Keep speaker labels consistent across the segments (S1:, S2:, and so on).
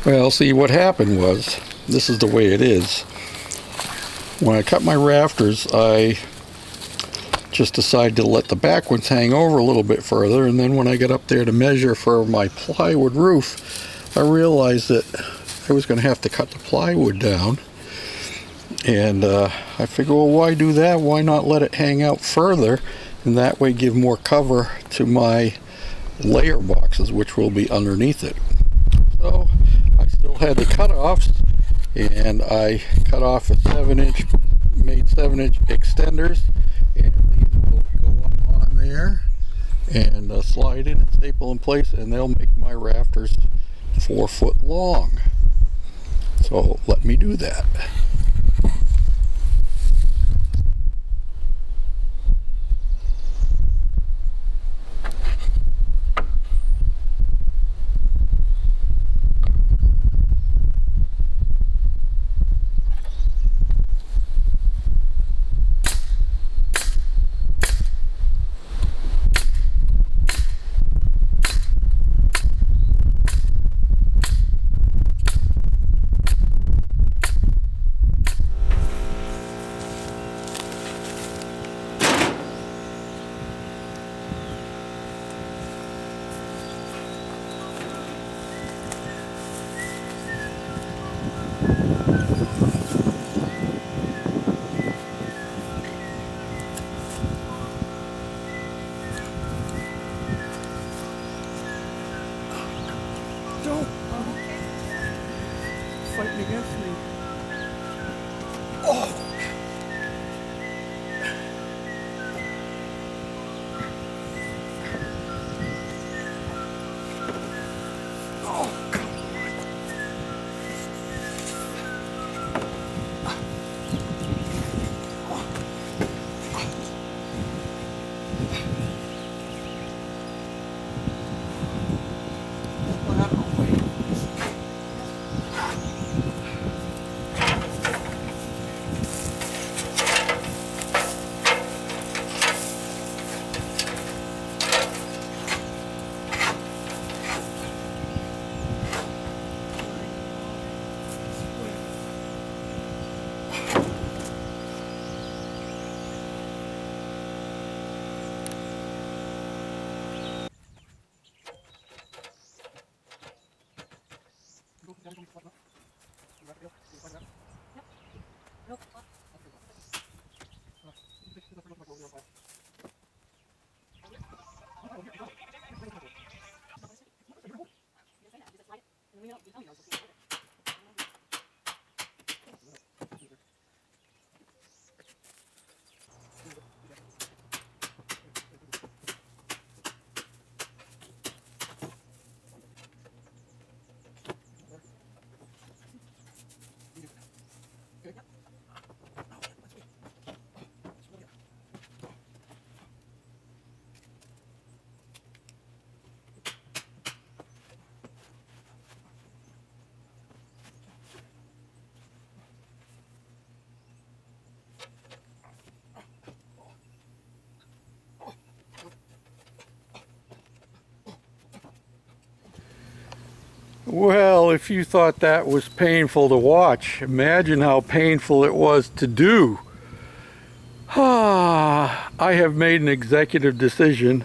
S1: Well, see, what happened was, this is the way it is. When I cut my rafters, I just decided to let the back ones hang over a little bit further, and then when I got up there to measure for my plywood roof, I realized that I was going to have to cut the plywood down. And I figured, well, why do that? Why not let it hang out further, and that way give more cover to my layer boxes, which will be underneath it. So I still had the cutoffs, and I cut off a 7-inch, made 7-inch extenders, and these will go up on there and slide in and staple in place, and they'll make my rafters 4 foot long. So let me do that. Don't fighting against me. Oh! Oh, come Well, if you thought that was painful to watch, imagine how painful it was to do. I have made an executive decision.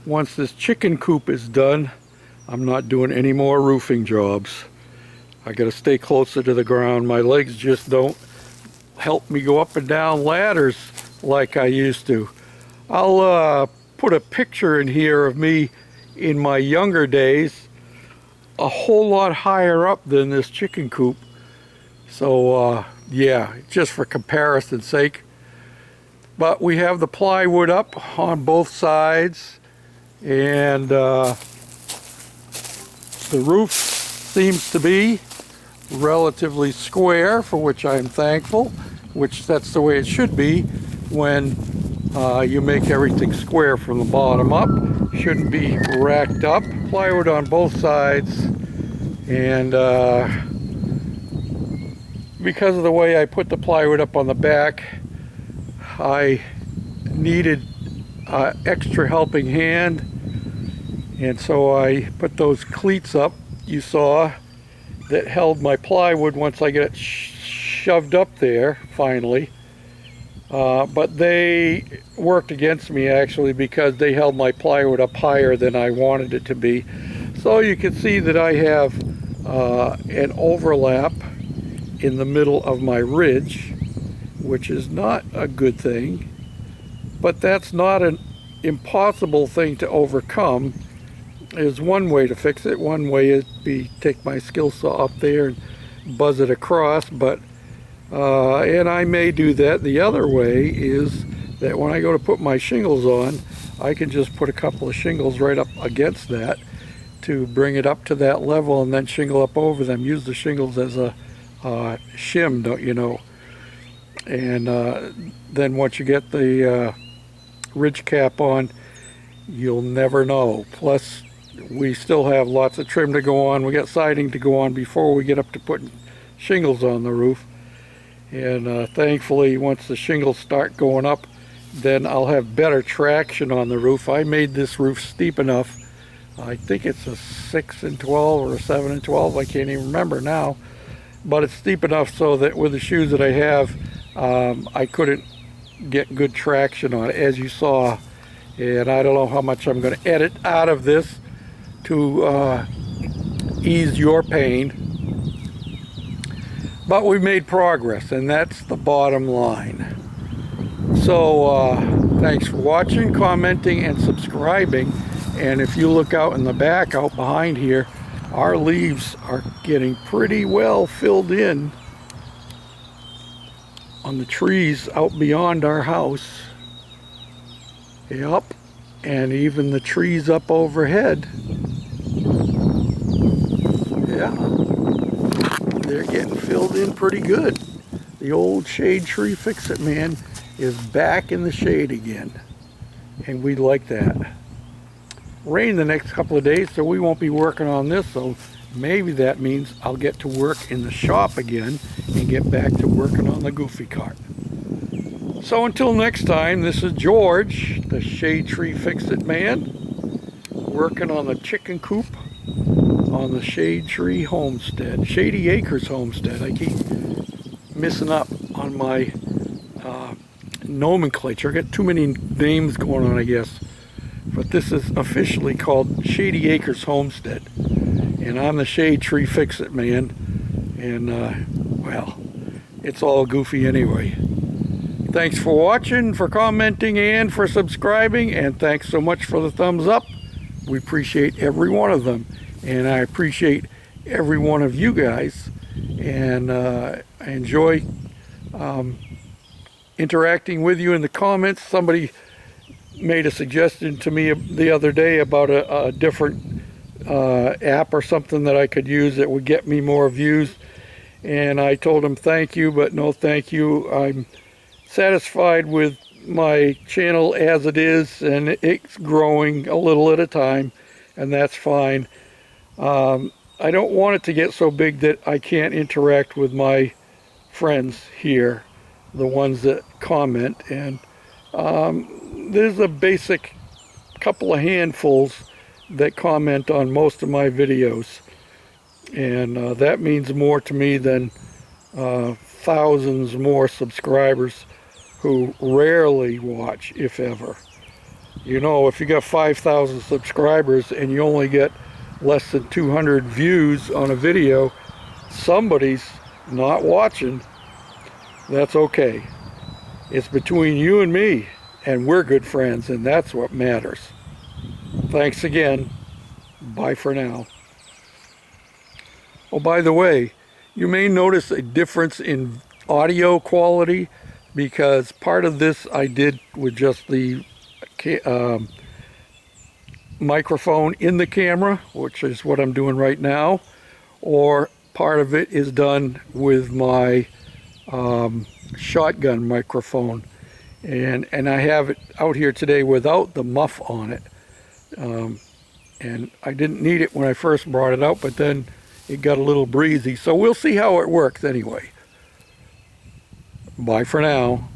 S1: Once this chicken coop is done, I'm not doing any more roofing jobs. I gotta stay closer to the ground. My legs just don't help me go up and down ladders like I used to. I'll put a picture in here of me in my younger days, a whole lot higher up than this chicken coop. So yeah, just for comparison's sake. But we have the plywood up on both sides, and the roof seems to be relatively square, for which I'm thankful, which that's the way it should be when you make everything square from the bottom up. Shouldn't be racked up. Plywood on both sides, and because of the way I put the plywood up on the back, I needed extra helping hand, and so I put those cleats up you saw, that held my plywood once I get it shoved up there finally. But they worked against me actually, because they held my plywood up higher than I wanted it to be. So you can see that I have an overlap in the middle of my ridge, which is not a good thing, but that's not an impossible thing to overcome. Is one way to fix it. One way is take my skill saw up there and buzz it across, but and I may do that. The other way is that when I go to put my shingles on, I can just put a couple of shingles right up against that to bring it up to that level, and then shingle up over them. Use the shingles as a shim, don't you know? And then once you get the ridge cap on, you'll never know. Plus, we still have lots of trim to go on. We got siding to go on before we get up to putting shingles on the roof. And thankfully, once the shingles start going up, then I'll have better traction on the roof. I made this roof steep enough. I think it's a 6 and 12 or a 7 and 12. I can't even remember now. But it's steep enough so that with the shoes that I have, I couldn't get good traction on it, as you saw. And I don't know how much I'm going to edit out of this to ease your pain. But we made progress, and that's the bottom line. So thanks for watching, commenting, and subscribing. And if you look out in the back, out behind here, our leaves are getting pretty well filled in on the trees out beyond our house. Yep, and even the trees up overhead. Yeah, they're getting filled in pretty good. The old shade tree fix-it man is back in the shade again, and we like that. Rain the next couple of days, so we won't be working on this, so maybe that means I'll get to work in the shop again and get back to working on the goofy cart. So until next time, this is George, the shade tree fix-it man, working on the chicken coop on the Shade Tree Homestead, Shady Acres Homestead. I keep messing up on my nomenclature. I got too many names going on, I guess. But this is officially called Shady Acres Homestead, and I'm the shade tree fix-it man. And well, it's all goofy anyway. Thanks for watching, for commenting, and for subscribing, and thanks so much for the thumbs up. We appreciate every one of them, and I appreciate every one of you guys, and I enjoy interacting with you in the comments. Somebody made a suggestion to me the other day about a different app or something that I could use that would get me more views, and I told him thank you, but no thank you. I'm satisfied with my channel as it is, and it's growing a little at a time, and that's fine. I don't want it to get so big that I can't interact with my friends here, the ones that comment, and there's a basic couple of handfuls that comment on most of my videos, and that means more to me than thousands more subscribers who rarely watch, if ever. You know, if you got 5,000 subscribers and you only get less than 200 views on a video, somebody's not watching. That's okay. It's between you and me, and we're good friends, and that's what matters. Thanks again. Bye for now. Oh, by the way, you may notice a difference in audio quality, because part of this I did with just the microphone in the camera, which is what I'm doing right now, or part of it is done with my shotgun microphone, and I have it out here today without the muff on it, and I didn't need it when I first brought it out, but then it got a little breezy, so we'll see how it works anyway. Bye for now.